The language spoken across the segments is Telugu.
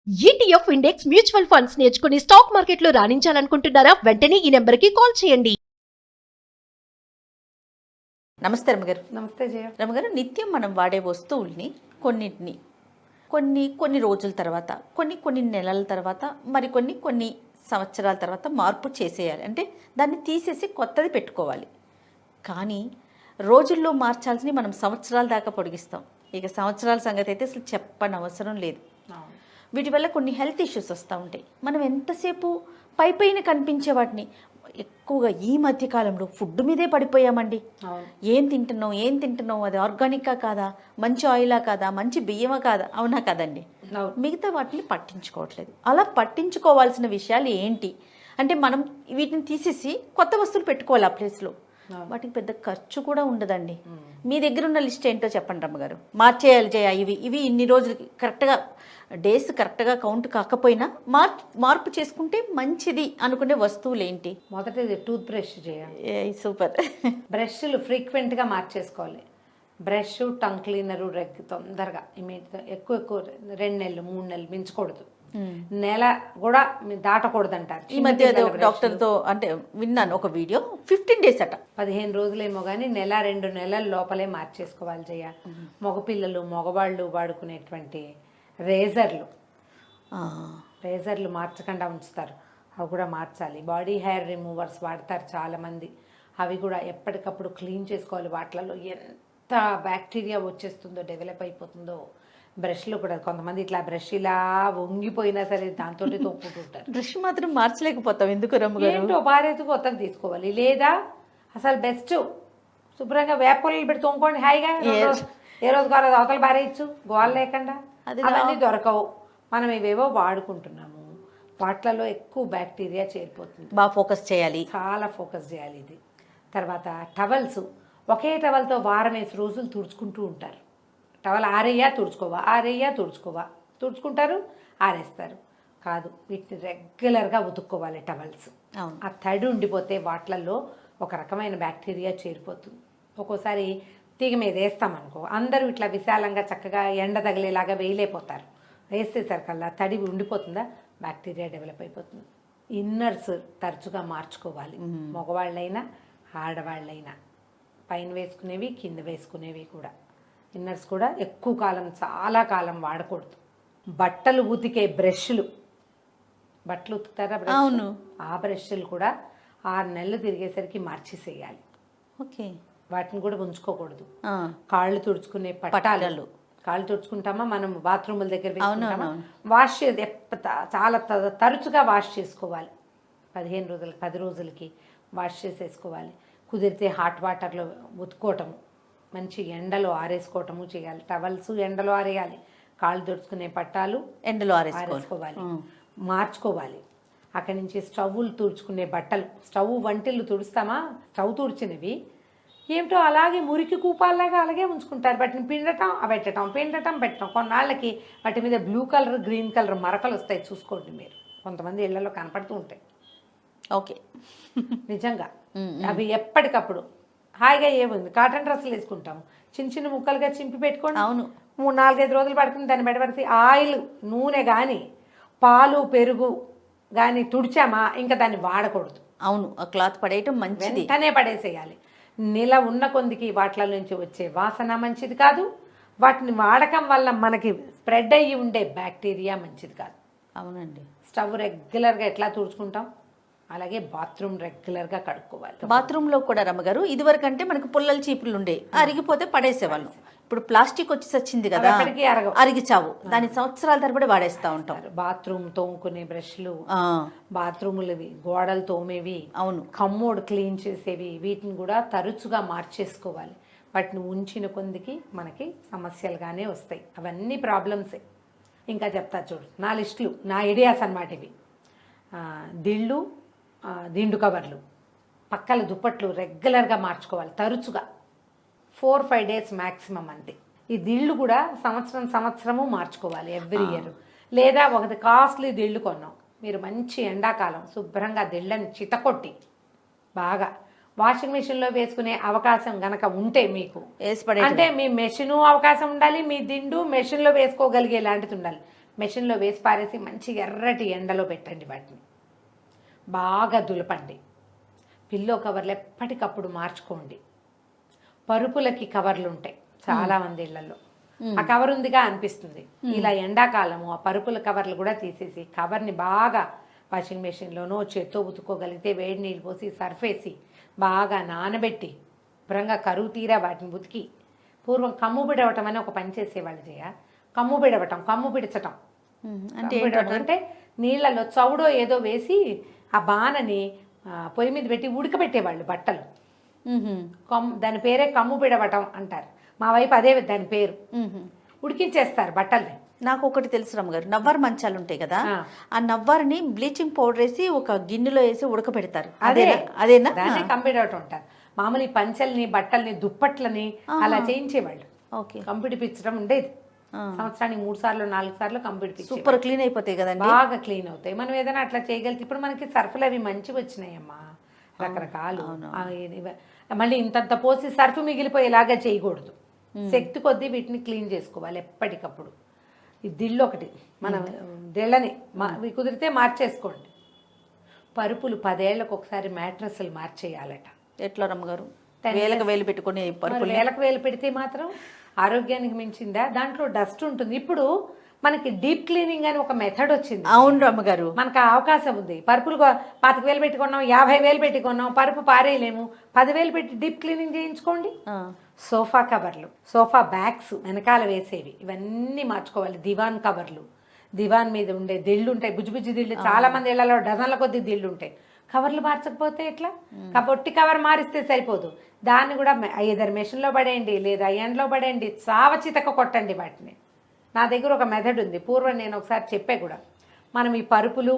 ETF ఇండెక్స్ మ్యూచువల్ ఫండ్స్ నేర్చుకుని స్టాక్ మార్కెట్లో రాణించాలనుకుంటున్నారా? వెంటనే ఈ నెంబర్కి కాల్ చేయండి. నమస్తే రమగారు. నమస్తే జయ. రమగారు, నిత్యం మనం వాడే వస్తువుల్ని కొన్నిటిని కొన్ని రోజుల తర్వాత, కొన్ని నెలల తర్వాత, కొన్ని సంవత్సరాల తర్వాత మార్పు చేసేయాలి. అంటే దాన్ని తీసేసి కొత్తది పెట్టుకోవాలి. కానీ రోజుల్లో మార్చాల్సి మనం సంవత్సరాల దాకా పొడిగిస్తాం. ఇక సంవత్సరాల సంగతి అయితే అసలు చెప్పనవసరం లేదు. వీటి వల్ల కొన్ని హెల్త్ ఇష్యూస్ వస్తూ ఉంటాయి. మనం ఎంతసేపు పైన కనిపించే వాటిని ఎక్కువగా ఈ మధ్య కాలంలో ఫుడ్ మీదే పడిపోయామండి. ఏం తింటున్నాం, అది ఆర్గానికా కాదా, మంచి ఆయిలా కాదా, మంచి బియ్యమా కాదా, అవునా కదండి. మిగతా వాటిని పట్టించుకోవట్లేదు. అలా పట్టించుకోవాల్సిన విషయాలు ఏంటి అంటే, మనం వీటిని తీసేసి కొత్త వస్తువులు పెట్టుకోవాలి ఆ ప్లేస్లో. వాటికి పెద్ద ఖర్చు కూడా ఉండదండి. మీ దగ్గర ఉన్న లిస్ట్ ఏంటో చెప్పండి రమ్మగారు. మార్చేయాలి జయ, ఇవి ఇన్ని రోజులు కరెక్ట్గా డేస్ కరెక్ట్గా కౌంట్ కాకపోయినా మార్పు చేసుకుంటే మంచిది అనుకునే వస్తువులు ఏంటి? మొదటిది టూత్ బ్రష్ చేయాలి. సూపర్. బ్రష్లు ఫ్రీక్వెంట్గా మార్చేసుకోవాలి. బ్రష్, టంగ్ క్లీనరు తొందరగా ఎక్కువ 2 నెలలు 3 నెలలు మించకూడదు. నెల కూడా దాటకూడదు అంటారు. ఈ మధ్య డాక్టర్తో అంటే విన్నాను ఒక వీడియో, 15 days అట. 15 రోజులేమో కానీ 1-2 నెలల లోపలే మార్చేసుకోవాలి జయ. మగపిల్లలు మగవాళ్ళు వాడుకునేటువంటి రేజర్లు మార్చకుండా ఉంచుతారు. అవి కూడా మార్చాలి. బాడీ హెయిర్ రిమూవర్స్ వాడతారు చాలామంది. అవి కూడా ఎప్పటికప్పుడు క్లీన్ చేసుకోవాలి. వాటిలలో ఎంత బ్యాక్టీరియా వచ్చేస్తుందో, డెవలప్ అయిపోతుందో. బ్రష్లు కూడా కొంతమంది ఇట్లా బ్రష్ ఇలా వంగిపోయినా సరే దాంతో తోపుకుంటుంటారు. బ్రష్ మాత్రం మార్చలేకపోతాం ఎందుకు రమ్మగారు? ఏంటో బారేసి కొత్తగా తీసుకోవాలి. లేదా అసలు బెస్ట్ శుభ్రంగా వేపలు పెట్టి తోముకోండి హాయిగా. ఏ రోజు కాదు అవతల బారేయచ్చు గోల లేకుండా. అవన్నీ దొరకవు. మనం ఇవేవో వాడుకుంటున్నాము. వాటిలలో ఎక్కువ బ్యాక్టీరియా చేరిపోతుంది. బాగా ఫోకస్ చేయాలి, చాలా ఫోకస్ చేయాలి. ఇది తర్వాత టవల్స్. ఒకే టవల్తో వారం 5 రోజులు తుడుచుకుంటూ ఉంటారు. టవల్ ఆరేయ్యా తుడుచుకుంటారు, ఆరేస్తారు. కాదు, వీటిని రెగ్యులర్గా ఉతుక్కోవాలి టవల్స్. ఆ తడి ఉండిపోతే వాటిలలో ఒక రకమైన బ్యాక్టీరియా చేరిపోతుంది. ఒక్కోసారి తీగ మీద వేస్తామనుకో, అందరూ ఇట్లా విశాలంగా చక్కగా ఎండ తగిలేలాగా వేయలేకపోతారు. వేసేసరికల్లా తడి ఉండిపోతుందా, బ్యాక్టీరియా డెవలప్ అయిపోతుంది. ఇన్నర్స్ తరచుగా మార్చుకోవాలి. మగవాళ్ళైనా ఆడవాళ్ళైనా. పైన వేసుకునేవి, కింద వేసుకునేవి కూడా. ఇన్నర్స్ కూడా ఎక్కువ కాలం, చాలా కాలం వాడకూడదు. బట్టలు ఉతికే బ్రష్లు, బట్టలు ఉతుకుతారా బ్రష్? అవును. ఆ బ్రష్లు కూడా 6 నెలలు తిరిగేసరికి మార్చేసేయాలి. ఓకే. వాటిని కూడా ఉంచుకోకూడదు. కాళ్ళు తుడుచుకునే పట్టాలు, కాళ్ళు తుడుచుకుంటామా మనం బాత్రూముల దగ్గర వేసుకుంటామా, వాష్ చేసి చాలా తరచుగా వాష్ చేసుకోవాలి. 15 రోజులకి 10 రోజులకి వాష్ చేసేసుకోవాలి. కుదిరితే హాట్ వాటర్లో ఉతుక్కోవటము, మంచి ఎండలో ఆరేసుకోవటము చేయాలి. టవల్స్ ఎండలో ఆరేయాలి. కాళ్ళు తుడుచుకునే పట్టాలు ఎండలో ఆరేసుకోవాలి, మార్చుకోవాలి. అక్కడి నుంచి స్టవ్లు తుడుచుకునే బట్టలు, స్టవ్ వంటిల్లు తుడుస్తామా, స్టవ్ తుడిచినవి ఏమిటో అలాగే మురికి కూపాల్లాగా అలాగే ఉంచుకుంటారు. వాటిని పెట్టడం కొన్నాళ్ళకి వాటి మీద బ్లూ కలర్, గ్రీన్ కలర్ మరకలు వస్తాయి. చూసుకోండి మీరు, కొంతమంది ఇళ్లలో కనపడుతూ ఉంటాయి. ఓకే, నిజంగా అవి ఎప్పటికప్పుడు హాయిగా ఏముంది, కాటన్ డ్రెస్సులు వేసుకుంటాము, చిన్న ముక్కలుగా చింపి పెట్టుకోండి. అవును, 3-4-5 రోజులు పడుతుంది. దాన్ని బయటపడితే ఆయిల్, నూనె కానీ, పాలు, పెరుగు కానీ తుడిచామా ఇంకా దాన్ని వాడకూడదు. అవును, ఆ క్లాత్ పడేయటం మంచిది, వెంటనే పడేసేయాలి. నిల ఉన్న కొందికి వాటిల నుంచి వచ్చే వాసన మంచిది కాదు. వాటిని వాడకం వల్ల మనకి స్ప్రెడ్ అయ్యి ఉండే బ్యాక్టీరియా మంచిది కాదు. అవునండి. స్టవ్ రెగ్యులర్గా ఎట్లా తుడుచుకుంటాం, అలాగే బాత్రూమ్ రెగ్యులర్గా కడుక్కోవాలి. బాత్రూంలో కూడా రమ్మగారు, ఇదివరకు అంటే మనకు పుల్లలు చీపులు ఉండే, అరిగిపోతే పడేసేవాళ్ళం. ఇప్పుడు ప్లాస్టిక్ వచ్చి వచ్చింది కదా, అరిగిచావు, దాని సంవత్సరాల తరబడి వాడేస్తూ ఉంటాం. బాత్రూమ్ తోముకునే బ్రష్లు, బాత్రూములవి, గోడలు తోమేవి, అవును, కమ్మోడ్ క్లీన్ చేసేవి, వీటిని కూడా తరచుగా మార్చేసుకోవాలి. వాటిని ఉంచిన కొందికి మనకి సమస్యలుగానే వస్తాయి. అవన్నీ ప్రాబ్లమ్సే. ఇంకా చెప్తా చూడు, నా లిస్టులు, నా ఐడియాస్ అన్నమాట ఇవి. దిండు కవర్లు, పక్కల దుప్పట్లు రెగ్యులర్గా మార్చుకోవాలి తరచుగా. 4-5 days మ్యాక్సిమం అంతే. ఈ దిళ్ళు కూడా సంవత్సరము మార్చుకోవాలి, ఎవ్రీ ఇయర్. లేదా ఒకటి కాస్ట్లీ దిళ్ళు కొన్నాం, మీరు మంచి ఎండాకాలం శుభ్రంగా దిళ్ళని చితకొట్టి బాగా వాషింగ్ మిషన్లో వేసుకునే అవకాశం గనక ఉంటే మీకు, అంటే మీ మెషిను అవకాశం ఉండాలి, మీ దిండు మెషిన్లో వేసుకోగలిగే లాంటిది ఉండాలి. మెషిన్లో వేసి పారేసి మంచి ఎర్రటి ఎండలో పెట్టండి వాటిని. బాగా దులపండి. పిల్లో కవర్లు ఎప్పటికప్పుడు మార్చుకోండి. పరుపులకి కవర్లు ఉంటాయి చాలా మంది ఇళ్లలో. ఆ కవర్ ఉందిగా అనిపిస్తుంది. ఇలా ఎండాకాలము ఆ పరుపుల కవర్లు కూడా తీసేసి కవర్ని బాగా వాషింగ్ మెషిన్లోనో చేత్తో ఉతుక్కోగలిగితే వేడి నీళ్ళు పోసి సర్ఫ్ వేసి బాగా నానబెట్టి శుభ్రంగా కరువు తీరా వాటిని ఉతికి. పూర్వం కమ్ము బిడవటం అని ఒక పని చేసేవాళ్ళు కమ్ము బిడవటం, కమ్ము పిడచటం అంటే నీళ్ళలో చౌడో ఏదో వేసి ఆ బాణని పొయ్యి మీద పెట్టి ఉడకబెట్టేవాళ్ళు బట్టలు. దాని పేరే కమ్ము బిడవటం అంటారు. మా వైపు అదే దాని పేరు. ఉడికించేస్తారు బట్టల్ని. నాకు ఒకటి తెలుసు రమ్మగారు, నవ్వారు మంచాలు ఉంటాయి కదా, ఆ నవ్వారిని బ్లీచింగ్ పౌడర్ వేసి ఒక గిన్నెలో వేసి ఉడకబెడతారు. అదేనా? దాన్ని కంపిడవటం అంటారు. మామూలు ఈ పంచెల్ని, బట్టల్ని, దుప్పట్లని అలా చేయించేవాళ్ళు. కంపిడిపించడం ఉండేది. సంవత్సరానికి 3 సార్లు 4 సార్లు కంపిడిపించి సూపర్ క్లీన్ అయిపోతాయి కదండి. బాగా క్లీన్ అవుతాయి. మనం ఏదైనా అట్లా చేయగలిగితే ఇప్పుడు మనకి సర్ఫులు అవి మంచిగా వచ్చినాయమ్మా, రకరకాలు. మళ్ళీ ఇంతంత పోసి సర్ఫ్ మిగిలిపోయేలాగా చేయకూడదు. శక్తి కొద్దీ వీటిని క్లీన్ చేసుకోవాలి ఎప్పటికప్పుడు. ఈ దిళ్ళు ఒకటి మనం దిళ్ళని కుదిరితే మార్చేసుకోండి. పరుపులు 10 ఏళ్ళకు ఒకసారి మ్యాట్రస్లు మార్చేయాలట. ఎట్లా రమ్మగారు? వేలకు వేలు పెట్టుకుని పరుపులు వేలకు వేలు పెడితే మాత్రం ఆరోగ్యానికి మించిందా? దాంట్లో డస్ట్ ఉంటుంది. ఇప్పుడు మనకి డీప్ క్లీనింగ్ అని ఒక మెథడ్ వచ్చింది. అవును రమ్మగారు, మనకు అవకాశం ఉంది. పరుపులు 25,000 పెట్టుకున్నాం, 50,000 పెట్టుకున్నాం, పరుపు పారేయలేము, 10,000 పెట్టి డీప్ క్లీనింగ్ చేయించుకోండి. సోఫా కవర్లు, సోఫా బ్యాగ్స్ వెనకాల వేసేవి ఇవన్నీ మార్చుకోవాలి. దివాన్ కవర్లు, దివాన్ మీద ఉండే దిళ్ళు ఉంటాయి, బుజ్జి దిళ్ళు. చాలా మంది ఇళ్లలో డజన్ల కొద్ది దిళ్ళు ఉంటాయి. కవర్లు మార్చకపోతే ఎట్లా? పొట్టి కవర్ మారిస్తే సరిపోదు, దాన్ని కూడా ఐదర్ మెషిన్లో పడేయండి లేదా ఎండలో పడేయండి, చావచితక కొట్టండి వాటిని. నా దగ్గర ఒక మెథడ్ ఉంది. పూర్వం నేను ఒకసారి చెప్పే కూడా, మనం ఈ పరుపులు,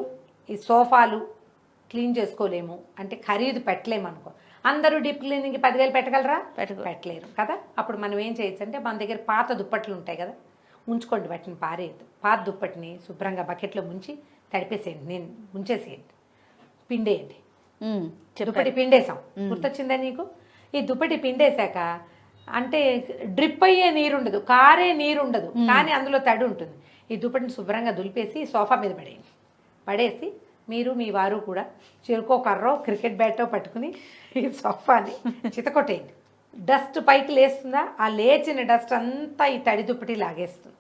ఈ సోఫాలు క్లీన్ చేసుకోలేము అంటే ఖరీదు పెట్టలేము అనుకో. అందరూ డీప్ క్లీనింగ్కి 10,000 పెట్టగలరా? పెట్టలేరు కదా. అప్పుడు మనం ఏం చేయొచ్చు అంటే, మన దగ్గర పాత దుప్పట్లు ఉంటాయి కదా, ఉంచుకోండి, వాటిని పారేయద్దు. పాత దుప్పటిని శుభ్రంగా బకెట్లో ముంచి తడిపేసేయండి, నేను ఉంచేసేయండి, పిండేయండి. దుప్పటి పిండేసాం, గుర్తొచ్చిందా నీకు? ఈ దుప్పటి పిండేశాక అంటే డ్రిప్ అయ్యే నీరు ఉండదు, కారే నీరు ఉండదు, కానీ అందులో తడి ఉంటుంది. ఈ దుప్పటిని శుభ్రంగా దులిపేసి సోఫా మీద పడేయండి. పడేసి మీరు మీ వారు కూడా చెరుకో కర్రో క్రికెట్ బ్యాటో పట్టుకుని ఈ సోఫాని చితకొట్టేయండి. డస్ట్ పైకి లేస్తుందా, ఆ లేచిన డస్ట్ అంతా ఈ తడి దుప్పటి లాగేస్తుంది.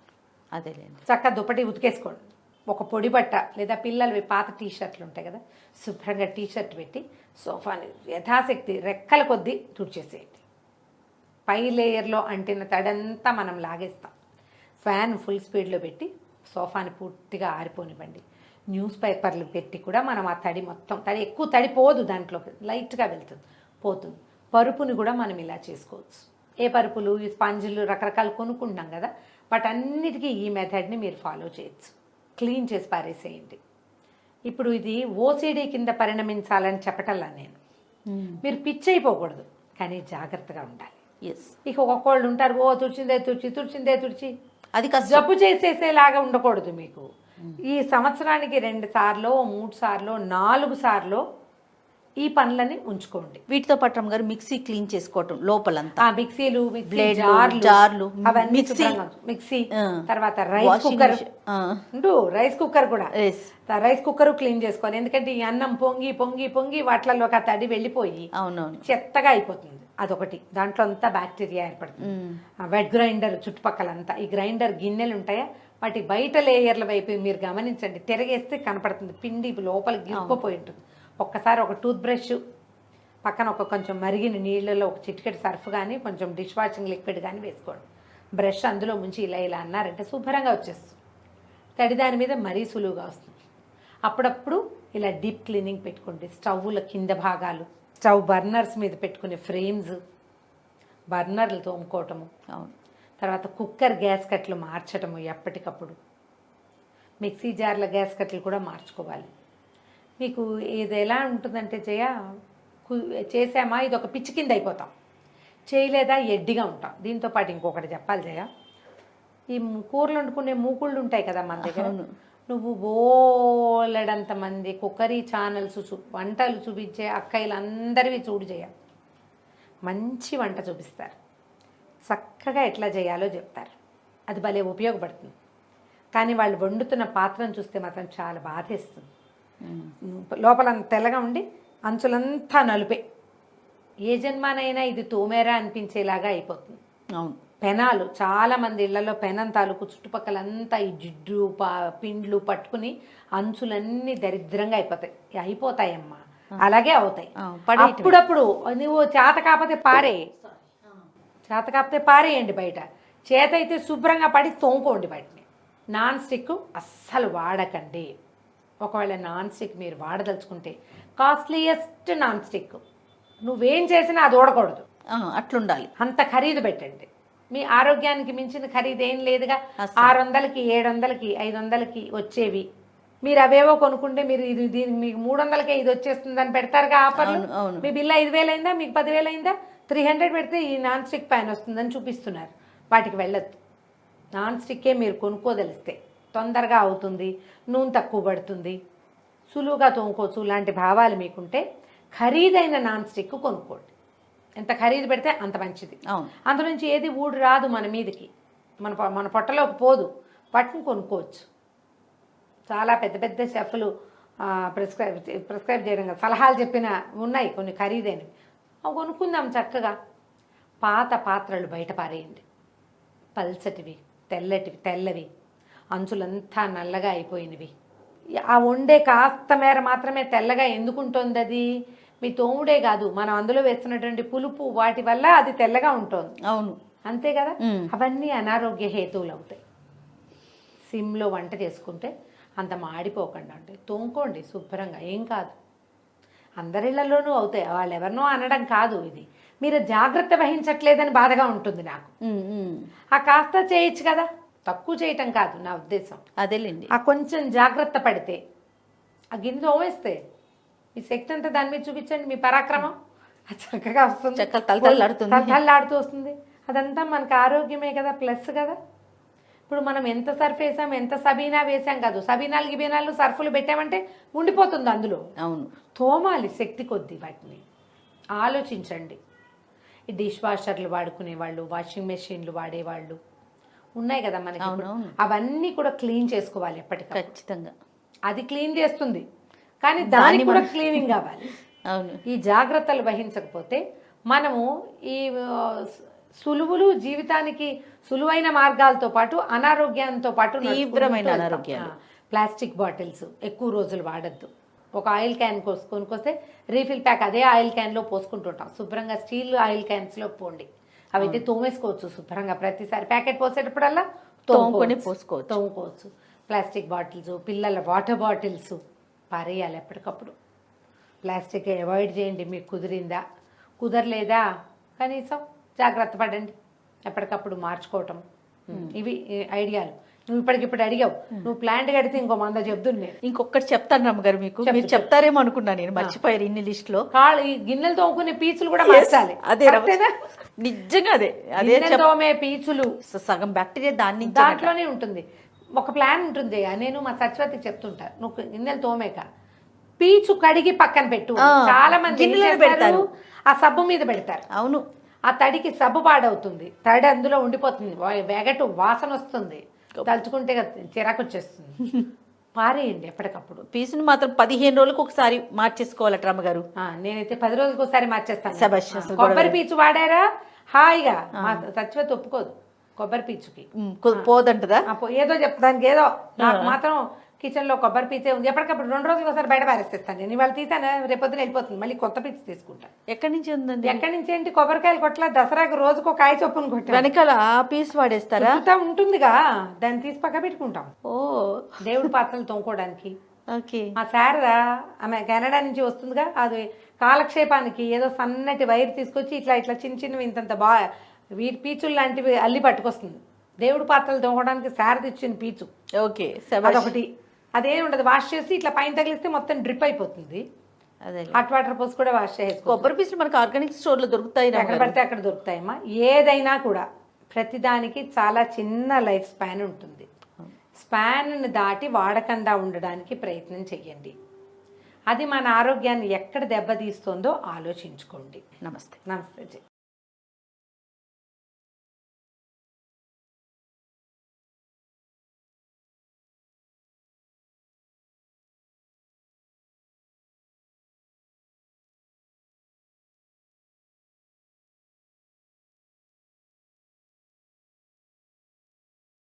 అదేలేండి. చక్కగా దుప్పటి ఉతికేసుకోండి. ఒక పొడి బట్ట లేదా పిల్లలవి పాత టీషర్ట్లు ఉంటాయి కదా, శుభ్రంగా టీషర్ట్ పెట్టి సోఫాని యథాశక్తి రెక్కల కొద్దీ తుడిచేసేయండి. పై లేయర్లో అంటిన తడంతా మనం లాగేస్తాం. ఫ్యాన్ ఫుల్ స్పీడ్లో పెట్టి సోఫాని పూర్తిగా ఆరిపోనివ్వండి. న్యూస్ పేపర్లు పెట్టి కూడా మనం ఆ తడి మొత్తం, తడి ఎక్కువ తడి పోదు, దాంట్లోకి లైట్గా వెళ్తుంది, పోతుంది. పరుపుని కూడా మనం ఇలా చేసుకోవచ్చు. ఏ పరుపులు, ఈ స్పంజులు రకరకాలు కొనుక్కుంటున్నాం కదా, వాటన్నిటికీ ఈ మెథడ్ని మీరు ఫాలో చేయొచ్చు. క్లీన్ చేసి పారేసేయండి. ఇప్పుడు ఇది ఓసిడి కింద పరిణమించాలని చెప్పటల్లా నేను. మీరు పిచ్చి అయిపోకూడదు, కానీ జాగ్రత్తగా ఉండాలి. ఇక ఒక్కొక్కళ్ళు ఉంటారు, ఓ తుడిచిందే తుడిచి అది జబ్బు చేసేసేలాగా ఉండకూడదు. మీకు ఈ సంవత్సరానికి 2 సార్లు 3 సార్లు 4 సార్లు ఈ పనులని ఉంచుకోండి. వీటితో పాటు గారు మిక్సీ క్లీన్ చేసుకోవటం లోపలంతా, మిక్సీలు, జార్లు, అవన్నీ మిక్సీ. తర్వాత రైస్ కుక్కర్, రైస్ కుక్కర్ కూడా, రైస్ కుక్కర్ క్లీన్ చేసుకోవాలి. ఎందుకంటే ఈ అన్నం పొంగి పొంగి పొంగి వాటిల్లో ఆ తడి వెళ్ళిపోయి చెత్తగా అయిపోతుంది. అదొకటి, దాంట్లో అంతా బ్యాక్టీరియా ఏర్పడుతుంది. వెట్ గ్రైండర్ చుట్టుపక్కలంతా, ఈ గ్రైండర్ గిన్నెలు ఉంటాయా, వాటి బయట లేయర్ల వైపు మీరు గమనించండి, తిరగేస్తే కనపడుతుంది, పిండి లోపల గిరుక్కుపోయి ఉంటుంది. ఒక్కసారి ఒక టూత్ బ్రష్ పక్కన ఒక కొంచెం మరిగిన నీళ్ళలో ఒక చిటికెట్ సర్ఫ్ కానీ కొంచెం డిష్ వాషింగ్ లిక్విడ్ కానీ వేసుకోండి. బ్రష్ అందులో ముంచి ఇలా అన్నారంటే శుభ్రంగా వచ్చేస్తుంది. తడి దాని మీద మరీ సులువుగా వస్తుంది. అప్పుడప్పుడు ఇలా డీప్ క్లీనింగ్ పెట్టుకోండి. స్టవ్ల కింద భాగాలు, స్టవ్ బర్నర్స్ మీద పెట్టుకునే ఫ్రేమ్స్, బర్నర్లు తోముకోవటము, తర్వాత కుక్కర్ గ్యాస్ కట్లు మార్చటము ఎప్పటికప్పుడు. మిక్సీ జార్ల గ్యాస్ కట్లు కూడా మార్చుకోవాలి. మీకు ఇది ఎలా ఉంటుందంటే చేసామా ఇది ఒక పిచ్చి కింద అయిపోతాం, చేయలేదా ఎడ్డిగా ఉంటాం. దీంతో పాటు ఇంకొకటి చెప్పాలి జయ, ఈ కూరలు వండుకునే మూకుళ్ళు ఉంటాయి కదా మన దగ్గర, నువ్వు బోలెడంత మంది కుక్కరీ ఛానల్స్ వంటలు చూపించే అక్కయ్యలందరివి చూడు జయ, మంచి వంట చూపిస్తారు, చక్కగా ఎట్లా చేయాలో చెప్తారు. అది భలే ఉపయోగపడుతుంది. కానీ వాళ్ళు వండుతున్న పాత్రను చూస్తే మాత్రం చాలా బాధేస్తుంది. లోపల తెల్లగా ఉండి అంచులంతా నలుపే. ఏ జన్మానైనా ఇది తోమేరా అనిపించేలాగా అయిపోతుంది. అవును, పెనాలు చాలా మంది ఇళ్లలో పెనం తాలూకు చుట్టుపక్కలంతా ఈ జిడ్డు పిండ్లు పట్టుకుని అంచులన్నీ దరిద్రంగా అయిపోతాయమ్మా. అలాగే అవుతాయి. అప్పుడప్పుడు నువ్వు చేత కాకపోతే పారేయండి బయట, చేత అయితే శుభ్రంగా పడి తోముకోండి బయటని. నాన్ స్టిక్ అస్సలు వాడకండి. ఒకవేళ నాన్ స్టిక్ మీరు వాడదలుచుకుంటే కాస్ట్లీయెస్ట్ నాన్ స్టిక్, నువ్వేం చేసినా అది ఓడకూడదు, అట్లుండాలి. అంత ఖరీదు పెట్టండి. మీ ఆరోగ్యానికి మించిన ఖరీదు ఏం లేదుగా. 600కి 700కి 500కి వచ్చేవి మీరు అవేవో కొనుక్కుంటే మీరు దీనికి మీకు 300కే ఇది వచ్చేస్తుందని పెడతారుగా ఆఫర్లు. మీ బిల్లు 5,000 అయిందా, మీకు 10,000 అయిందా? 300 పెడితే ఈ నాన్ స్టిక్ ప్యాన్ వస్తుందని చూపిస్తున్నారు. వాటికి వెళ్ళొద్దు. నాన్ స్టిక్కే మీరు కొనుక్కోదలిస్తే తొందరగా అవుతుంది, నూనె తక్కువ పడుతుంది, సులువుగా తోముకోవచ్చు లాంటి భావాలు మీకుంటే ఖరీదైన నాన్ స్టిక్ కొనుక్కోండి. ఎంత ఖరీదు పెడితే అంత మంచిది. అందులోంచి ఏది ఊడు రాదు మన మీదకి, మన పొట్టలోకి పోదు. వాటిని కొనుక్కోవచ్చు. చాలా పెద్ద పెద్ద షెఫ్లు ప్రిస్క్రైబ్ చేయడం సలహాలు చెప్పిన ఉన్నాయి కొన్ని ఖరీదైనవి. అవి కొనుక్కుందాం చక్కగా. పాత పాత్రలు బయట పారేయండి. పల్చటివి, తెల్లవి, అంచులంతా నల్లగా అయిపోయినవి. ఆ వండే కాస్త మేర మాత్రమే తెల్లగా ఎందుకుంటుంది? అది మీ తోముడే కాదు, మనం అందులో వేస్తున్నటువంటి పులుపు వాటి వల్ల అది తెల్లగా ఉంటుంది. అవును, అంతే కదా. అవన్నీ అనారోగ్య హేతువులు అవుతాయి. సిమ్లో వంట చేసుకుంటే అంత మాడిపోకుండా ఉంటాయి. తోముకోండి శుభ్రంగా, ఏం కాదు. అందరిళ్లలోనూ అవుతాయి, వాళ్ళు ఎవరినో అనడం కాదు. ఇది మీరు జాగ్రత్త వహించట్లేదని బాధగా ఉంటుంది నాకు. ఆ కాస్త చేయొచ్చు కదా, తక్కువ చేయటం కాదు నా ఉద్దేశం. అదేలేండి. ఆ కొంచెం జాగ్రత్త పడితే ఆ గిన్నె తోమేస్తే మీ శక్తి అంతా దాని మీద చూపించండి, మీ పరాక్రమం చక్కగా వస్తుంది, తలతల్లాడుతూ వస్తుంది. అదంతా మనకు ఆరోగ్యమే కదా, ప్లస్ కదా. ఇప్పుడు మనం ఎంత సర్ఫ్ వేసాం, ఎంత సబీనా వేసాం కాదు, సబీనాలు గిబీనాలు సర్ఫులు పెట్టామంటే ఉండిపోతుంది అందులో. అవును, తోమాలి శక్తి కొద్దీ. వాటిని ఆలోచించండి. ఈ డిష్ వాషర్లు వాడుకునే వాళ్ళు, వాషింగ్ మెషిన్లు వాడేవాళ్ళు ఉన్నాయి కదా మనకి. అవన్నీ కూడా క్లీన్ చేసుకోవాలి ఎప్పటికీ, ఖచ్చితంగా. అది క్లీన్ చేస్తుంది, కానీ దానికి కూడా క్లీనింగ్ కావాలి. అవును, ఈ జాగ్రత్తలు వహించకపోతే మనము ఈ సులువులు జీవితానికి సులువైన మార్గాలతో పాటు అనారోగ్యంతో పాటు తీవ్రమైన అనారోగ్యాలు. ప్లాస్టిక్ బాటిల్స్ ఎక్కువ రోజులు వాడద్దు. ఒక ఆయిల్ క్యాన్ కొనుక్కొస్తే రీఫిల్ ప్యాక్ అదే ఆయిల్ క్యాన్లో పోసుకుంటుంటాం. శుభ్రంగా స్టీల్ ఆయిల్ క్యాన్స్లో పోండి. అవైతే తోమేసుకోవచ్చు శుభ్రంగా. ప్రతిసారి ప్యాకెట్ పోసేటప్పుడల్లా తోముకోవచ్చు. ప్లాస్టిక్ బాటిల్స్, పిల్లల వాటర్ బాటిల్స్ పారేయాలి ఎప్పటికప్పుడు. ప్లాస్టిక్ అవాయిడ్ చేయండి మీకు కుదిరిందా. కుదరలేదా కనీసం జాగ్రత్త పడండి, ఎప్పటికప్పుడు మార్చుకోవటం. ఇవి ఐడియాలు. నువ్వు ఇప్పటికిప్పుడు అడిగావు, నువ్వు ప్లాంట్ కడితే ఇంకో 100 చెప్తుంది. నేను ఇంకొకటి చెప్తాను రమ్మగారు, మీకు మీరు చెప్తారేమో అనుకున్నా, నేను మర్చిపోయారు ఇన్ని లిస్ట్ లో. ఈ గిన్నెలు తోముకునే పీచులు కూడా మార్చాలి. అదే నిజంగా అదే తోమే పీచులు సగం బ్యాక్టీరియా దాంట్లోనే ఉంటుంది. ఒక ప్లాన్ ఉంటుంది. నేను మా సత్యవతికి చెప్తుంటా, నువ్వు గిన్నెలు తోమేక పీచు కడిగి పక్కన పెట్టు. చాలా మంది పెడతారు, ఆ సబ్బు మీద పెడతారు. అవును, ఆ తడికి సబ్బు పాడవుతుంది, తడి అందులో ఉండిపోతుంది, వెగటు వాసన వస్తుంది, తలుచుకుంటే చిరాకు వచ్చేస్తుంది. పారేయండి ఎప్పటికప్పుడు. పీసుని మాత్రం 15 రోజులకు ఒకసారి మార్చేసుకోవాలి రమ్మగారు. నేనైతే 10 రోజులకు ఒకసారి మార్చేస్తాను. కొబ్బరి పీచు వాడారా హాయిగా. మా సత్యవతి ఒప్పుకోదు కొబ్బరి పీచుకి, పోదంటదా? ఏదో చెప్తానికి ఏదో. నాకు మాత్రం కిచెన్లో కొబ్బరి పీచే ఉంది. ఎప్పటికప్పుడు 2 రోజులకు ఒకసారి బయట పారేస్తాను. నేను ఇవాళ తీసాను, రేపొద్దున వెళ్ళిపోతుంది, మళ్ళీ కొత్త పీచు తీసుకుంటా. ఎక్కడి నుంచి ఉందండి? ఎక్కడి నుంచి ఏంటి, కొబ్బరికాయలు కొట్లా దసరాకు రోజుకు కాయ చొప్పును కొట్టాను. వెనకాల ఆ పీస్ వాడేస్తారా? ఉంటుందిగా, దాన్ని తీసి పక్క పెట్టుకుంటాం. ఓ, దేవుడి పాత్రలు తోముకోవడానికి. ఓకే. మా శారద ఆమె కెనడా నుంచి వస్తుందిగా, అది కాలక్షేపానికి ఏదో సన్నటి వైర్ తీసుకొచ్చి ఇట్లా చిన్న చిన్నవి ఇంతంత వీటి పీచులు లాంటివి అల్లి పట్టుకొస్తుంది. దేవుడి పాత్రలు తోమడానికి శారద ఇచ్చిన పీచు. ఓకే, అదొకటి. అదేం ఉండదు, వాష్ చేసి ఇట్లా పైన తగిలిస్తే మొత్తం డ్రిప్ అయిపోతుంది. అదే హాట్ వాటర్ పోసి కూడా వాష్ చేసుకో. కొబ్బరి పీసులు మనకు ఆర్గానిక్ స్టోర్లో దొరుకుతాయి, ఎక్కడ పడితే అక్కడ దొరుకుతాయమ్మా. ఏదైనా కూడా ప్రతిదానికి చాలా చిన్న లైఫ్ స్పాన్ ఉంటుంది. స్పాన్ని దాటి వాడకుండా ఉండడానికి ప్రయత్నం చెయ్యండి. అది మన ఆరోగ్యాన్ని ఎక్కడ దెబ్బతీస్తుందో ఆలోచించుకోండి. నమస్తే. నమస్తే.